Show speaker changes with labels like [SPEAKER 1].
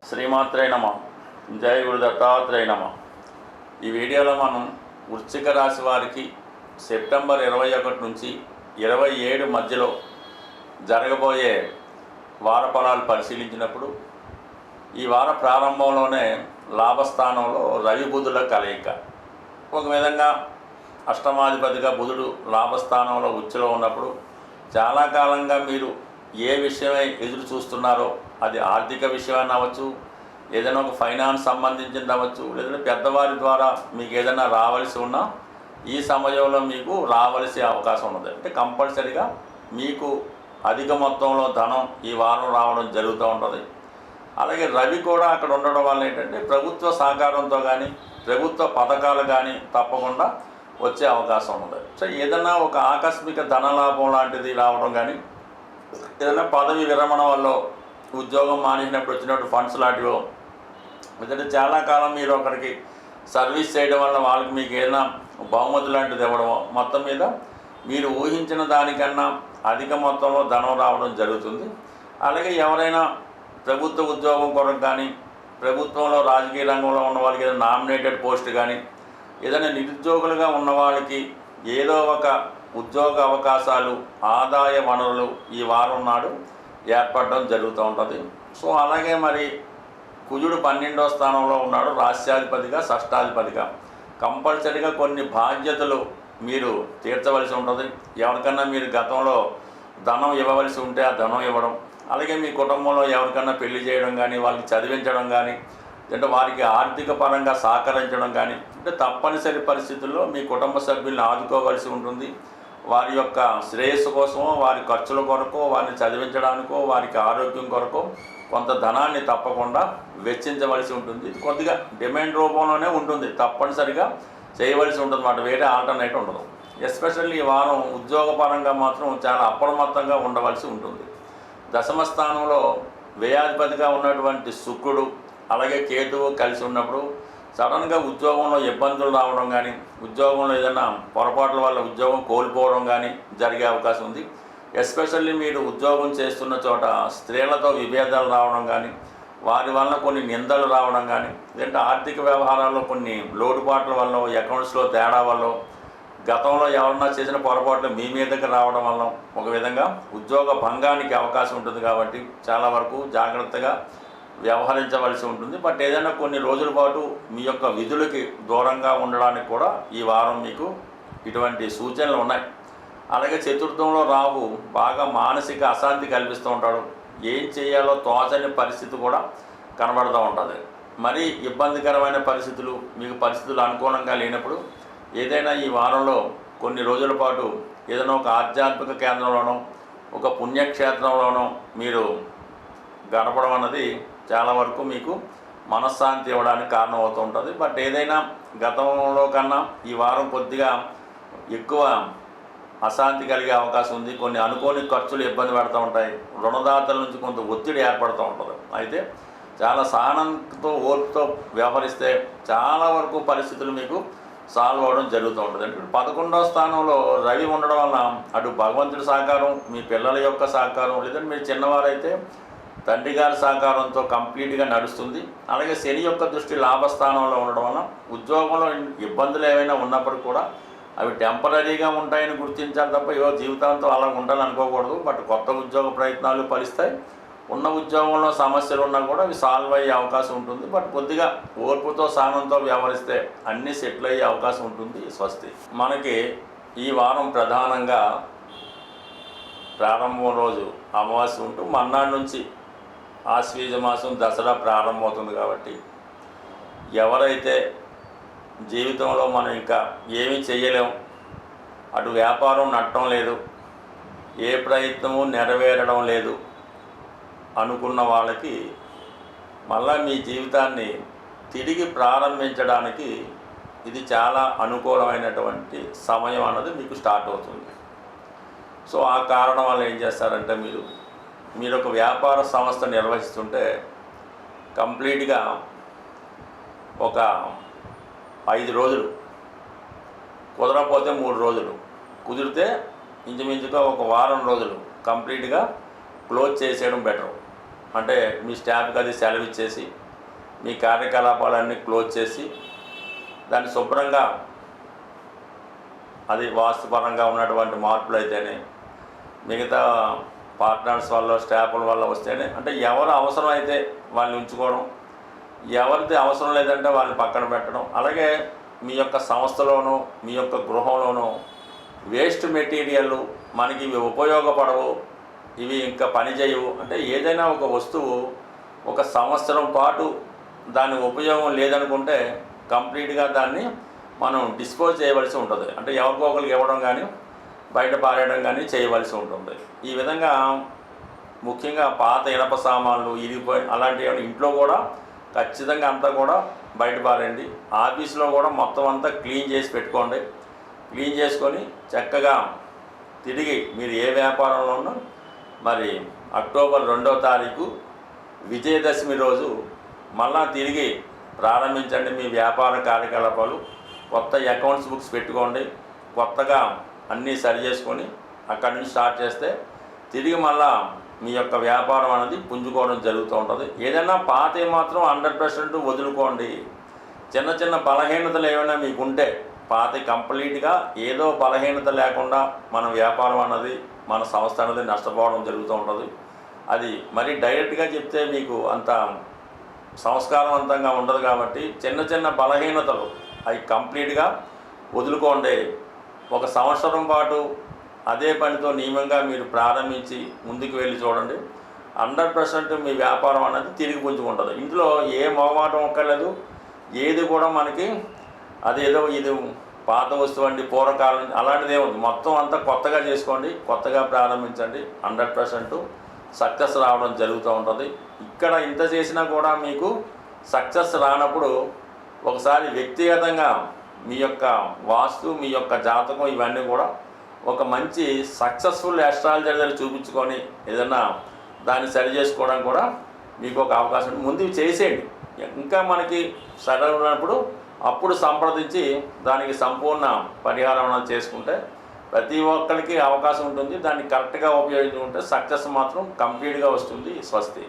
[SPEAKER 1] శ్రీమాత్రే నమ. జయ గురు దత్తాత్రేయ నమ. ఈ వీడియోలో మనం వృశ్చిక రాశి వారికి సెప్టెంబర్ 21 నుంచి 27 మధ్యలో జరగబోయే వార ఫలాలు పరిశీలించినప్పుడు ఈ వార ప్రారంభంలోనే లాభస్థానంలో రవి బుధుల కలయిక. ఒక విధంగా అష్టమాధిపతిగా బుధుడు లాభస్థానంలో ఉచ్చులో ఉన్నప్పుడు చాలా కాలంగా మీరు ఏ విషయమై ఎదురు చూస్తున్నారో, అది ఆర్థిక విషయాన్ని అవ్వచ్చు, ఏదైనా ఒక ఫైనాన్స్ సంబంధించింది అవ్వచ్చు, లేదంటే పెద్దవారి ద్వారా మీకు ఏదైనా రావాల్సి ఉన్నా ఈ సమయంలో మీకు రావాల్సే అవకాశం ఉన్నది. అంటే కంపల్సరీగా మీకు అధిక మొత్తంలో ధనం ఈ వారం రావడం జరుగుతూ ఉంటుంది. అలాగే రవి కూడా అక్కడ ఉండడం వల్ల ఏంటంటే ప్రభుత్వ సహకారంతో కానీ ప్రభుత్వ పథకాలు కానీ తప్పకుండా వచ్చే అవకాశం ఉన్నది. సో ఏదైనా ఒక ఆకస్మిక ధనలాభం లాంటిది రావడం కానీ, ఏదైనా పదవి విరమణ వల్ల ఉద్యోగం మానేసినప్పుడు వచ్చినప్పుడు ఫండ్స్ లాంటివో, ఎందుకంటే చాలా కాలం మీరు ఒకరికి సర్వీస్ చేయడం వల్ల వాళ్ళకి మీకు ఏదైనా బహుమతి లాంటిది ఇవ్వడమో, మొత్తం మీద మీరు ఊహించిన దానికన్నా అధిక మొత్తంలో ధనం రావడం జరుగుతుంది. అలాగే ఎవరైనా ప్రభుత్వ ఉద్యోగం కొరకు కానీ, ప్రభుత్వంలో రాజకీయ రంగంలో ఉన్న వాళ్ళకి ఏదైనా నామినేటెడ్ పోస్ట్ కానీ, ఏదైనా నిరుద్యోగులుగా ఉన్న వాళ్ళకి ఏదో ఒక ఉద్యోగ అవకాశాలు, ఆదాయ వనరులు ఈ వారం నాడు ఏర్పడడం జరుగుతూ ఉంటుంది. సో అలాగే మరి కుజుడు 12వ స్థానంలో ఉన్నాడు, రాష్ట్రాధిపతిగా షష్టాధిపతిగా. కంపల్సరీగా కొన్ని బాధ్యతలు మీరు తీర్చవలసి ఉంటుంది. ఎవరికన్నా మీరు గతంలో ధనం ఇవ్వవలసి ఉంటే ఆ ధనం ఇవ్వడం, అలాగే మీ కుటుంబంలో ఎవరికన్నా పెళ్లి చేయడం కానీ, వాళ్ళకి చదివించడం కానీ, అంటే వారికి ఆర్థిక పరంగా సహకరించడం కానీ, అంటే తప్పనిసరి పరిస్థితుల్లో మీ కుటుంబ సభ్యుల్ని ఆదుకోవలసి ఉంటుంది. వారి యొక్క శ్రేయస్సు కోసమో, వారి ఖర్చుల కొరకో, వారిని చదివించడానికో, వారికి ఆరోగ్యం కొరకో కొంత ధనాన్ని తప్పకుండా వెచ్చించవలసి ఉంటుంది. కొద్దిగా డిమాండ్ రూపంలోనే ఉంటుంది, తప్పనిసరిగా చేయవలసి ఉంటుంది అన్నమాట, వేరే ఆల్టర్నేటివ్ ఉండదు. ఎస్పెషల్లీ ఈ వారం ఉద్యోగపరంగా మాత్రం చాలా అప్రమత్తంగా ఉండవలసి ఉంటుంది. దశమ స్థానంలో వ్యయాధిపతిగా ఉన్నటువంటి శుక్రుడు అలాగే కేతువు కలిసి ఉన్నప్పుడు సడన్గా ఉద్యోగంలో ఇబ్బందులు రావడం కానీ, ఉద్యోగంలో ఏదైనా పొరపాట్ల వల్ల ఉద్యోగం కోల్పోవడం కానీ జరిగే అవకాశం ఉంది. ఎస్పెషల్లీ మీరు ఉద్యోగం చేస్తున్న చోట స్త్రీలతో విభేదాలు రావడం కానీ, వారి వల్ల కొన్ని నిందలు రావడం కానీ, లేదంటే ఆర్థిక వ్యవహారాల్లో కొన్ని లోటుపాట్ల వల్ల, అకౌంట్స్లో తేడా వల్ల, గతంలో ఎవరన్నా చేసిన పొరపాట్లు మీ మీదకి రావడం వల్ల ఒక విధంగా ఉద్యోగ భంగానికి అవకాశం ఉంటుంది. కాబట్టి చాలా వరకు జాగ్రత్తగా వ్యవహరించవలసి ఉంటుంది. బట్ ఏదైనా కొన్ని రోజుల పాటు మీ యొక్క విధులకి దూరంగా ఉండడానికి కూడా ఈ వారం మీకు ఇటువంటి సూచనలు ఉన్నాయి. అలాగే చతుర్థంలో రాహు బాగా మానసిక అశాంతి కల్పిస్తూ ఉంటాడు. ఏం చేయాలో తోచని పరిస్థితి కూడా కనబడుతూ ఉంటుంది. మరీ ఇబ్బందికరమైన పరిస్థితులు, మీకు పరిస్థితులు అనుకూలంగా లేనప్పుడు ఏదైనా ఈ వారంలో కొన్ని రోజుల పాటు ఏదైనా ఒక ఆధ్యాత్మిక కేంద్రంలోనో, ఒక పుణ్యక్షేత్రంలోనో మీరు గడపడం అన్నది చాలా వరకు మీకు మనశ్శాంతి ఇవ్వడానికి కారణం అవుతూ ఉంటుంది. బట్ ఏదైనా గతంలో కన్నా ఈ వారం కొద్దిగా ఎక్కువ అశాంతి కలిగే అవకాశం ఉంది. కొన్ని అనుకోని ఖర్చులు ఇబ్బంది పెడుతూ ఉంటాయి. రుణదాతల నుంచి కొంత ఒత్తిడి ఏర్పడుతూ ఉంటుంది. అయితే చాలా సహనంతో, ఓర్పుతో వ్యవహరిస్తే చాలా వరకు పరిస్థితులు మీకు సాల్వ్ అవ్వడం జరుగుతూ ఉంటుంది. అంటే 11వ స్థానంలో రవి ఉండడం వల్ల అటు భగవంతుడి సహకారం, మీ పిల్లల యొక్క సహకారం, లేదంటే మీరు చిన్నవారైతే తండ్రి గారి సహకారంతో కంప్లీట్గా నడుస్తుంది. అలాగే శని యొక్క దృష్టి లాభస్థానంలో ఉండడం వల్ల ఉద్యోగంలో ఇబ్బందులు ఏవైనా ఉన్నప్పుడు కూడా అవి టెంపరీగా ఉంటాయని గుర్తించాలి తప్ప ఏవో జీవితాంతం అలా ఉండాలనుకోకూడదు. బట్ కొత్త ఉద్యోగ ప్రయత్నాలు ఫలిస్తాయి. ఉన్న ఉద్యోగంలో సమస్యలు ఉన్నా కూడా అవి సాల్వ్ అయ్యే అవకాశం ఉంటుంది. బట్ కొద్దిగా ఓర్పుతో సహనంతో వ్యవహరిస్తే అన్నీ సెటిల్ అయ్యే అవకాశం ఉంటుంది. స్వస్తి. మనకి ఈ వారం ప్రధానంగా ప్రారంభం రోజు అమావాస్య ఉంటూ మర్నాడు నుంచి ఆశ్వీజ మాసం దసరా ప్రారంభమవుతుంది. కాబట్టి ఎవరైతే జీవితంలో మనం ఇంకా ఏమీ చేయలేం, అటు వ్యాపారం నట్టడం లేదు, ఏ ప్రయత్నము నెరవేరడం లేదు అనుకున్న వాళ్ళకి మళ్ళా మీ జీవితాన్ని తిరిగి ప్రారంభించడానికి ఇది చాలా అనుకూలమైనటువంటి సమయం అన్నది మీకు స్టార్ట్ అవుతుంది. సో ఆ కారణం వల్ల ఏం చేస్తారంటే మీరు ఒక వ్యాపార సంస్థ నిర్వహిస్తుంటే కంప్లీట్గా ఒక 5 రోజులు, కుదరకపోతే 3 రోజులు, కుదిరితే ఇంచుమించుగా ఒక వారం రోజులు కంప్లీట్గా క్లోజ్ చేసేయడం బెటర్. అంటే మీ స్టాఫ్కి అది సెలవు ఇచ్చేసి మీ కార్యకలాపాలన్నీ క్లోజ్ చేసి దాన్ని శుభ్రంగా, అది వాస్తుపరంగా ఉన్నటువంటి మార్పులు అయితేనే, మిగతా పార్ట్నర్స్ వల్ల స్టాఫ్ల వల్ల వస్తేనే, అంటే ఎవరు అవసరం అయితే వాళ్ళని ఉంచుకోవడం, ఎవరిది అవసరం లేదంటే వాళ్ళని పక్కన పెట్టడం. అలాగే మీ యొక్క సంస్థలోనూ మీ యొక్క గృహంలోనూ వేస్ట్ మెటీరియల్ మనకి ఇవి ఉపయోగపడవు, ఇవి ఇంకా పని చేయవు అంటే ఏదైనా ఒక వస్తువు ఒక సంవత్సరం పాటు దాని ఉపయోగం లేదనుకుంటే కంప్లీట్గా దాన్ని మనం డిస్పోజ్ చేయవలసి ఉంటుంది. అంటే ఎవరికో ఒకరికి ఇవ్వడం కానీ బయట పారేయడం కానీ చేయవలసి ఉంటుంది. ఈ విధంగా ముఖ్యంగా పాత ఇనప సామాన్లు ఇరిగిపోయి అలాంటివి ఇంట్లో కూడా ఖచ్చితంగా అంతా కూడా బయట పారేయండి. ఆఫీస్లో కూడా మొత్తం అంతా క్లీన్ చేసి పెట్టుకోండి. క్లీన్ చేసుకొని చక్కగా తిరిగి మీరు ఏ వ్యాపారంలో ఉన్నా మరి అక్టోబర్ 2వ తారీఖు విజయదశమి రోజు మళ్ళా తిరిగి ప్రారంభించండి మీ వ్యాపార కార్యకలాపాలు. కొత్త అకౌంట్స్ బుక్స్ పెట్టుకోండి, కొత్తగా అన్నీ సరి చేసుకొని అక్కడి నుంచి స్టార్ట్ చేస్తే తిరిగి మళ్ళా మీ యొక్క వ్యాపారం అనేది పుంజుకోవడం జరుగుతూ ఉంటుంది. ఏదైనా పాతే మాత్రం 100% వదులుకోండి. చిన్న చిన్న బలహీనతలు ఏమైనా మీకు ఉంటే పాత కంప్లీట్గా ఏదో బలహీనత లేకుండా మన వ్యాపారం అన్నది మన సంస్థ అనేది నష్టపోవడం జరుగుతూ ఉంటుంది. అది మరి డైరెక్ట్గా చెప్తే మీకు అంత సంస్కారవంతంగా ఉండదు కాబట్టి చిన్న చిన్న బలహీనతలు అవి కంప్లీట్గా వదులుకోండి. ఒక సంవత్సరం పాటు అదే పనితో నియమంగా మీరు ప్రారంభించి ముందుకు వెళ్ళి చూడండి. 100% మీ వ్యాపారం అనేది తిరిగి పుంజుకుంటుంది. ఇంట్లో ఏ మొహమాటం ఒక్కర్లేదు. ఏది కూడా మనకి అదేదో ఇది పాత వస్తువు అండి పూర్వకాలం అలాంటిదే ఉంది. మొత్తం అంతా కొత్తగా చేసుకోండి, కొత్తగా ప్రారంభించండి. 100% సక్సెస్ రావడం జరుగుతూ ఉంటుంది. ఇక్కడ ఇంత చేసినా కూడా మీకు సక్సెస్ రానప్పుడు ఒకసారి వ్యక్తిగతంగా మీ యొక్క వాస్తు, మీ యొక్క జాతకం ఇవన్నీ కూడా ఒక మంచి సక్సెస్ఫుల్ అస్ట్రాలజర్ దగ్గర చూపించుకొని ఏదన్నా దాన్ని సరి చేసుకోవడం కూడా మీకు ఒక అవకాశం ముందు చేసేయండి. ఇంకా మనకి సరి ఉన్నప్పుడు అప్పుడు సంప్రదించి దానికి సంపూర్ణ పరిహారం చేసుకుంటే ప్రతి ఒక్కరికి అవకాశం ఉంటుంది. దాన్ని కరెక్ట్గా ఉపయోగించుకుంటే సక్సెస్ మాత్రం కంప్లీట్గా వస్తుంది. స్వస్తి.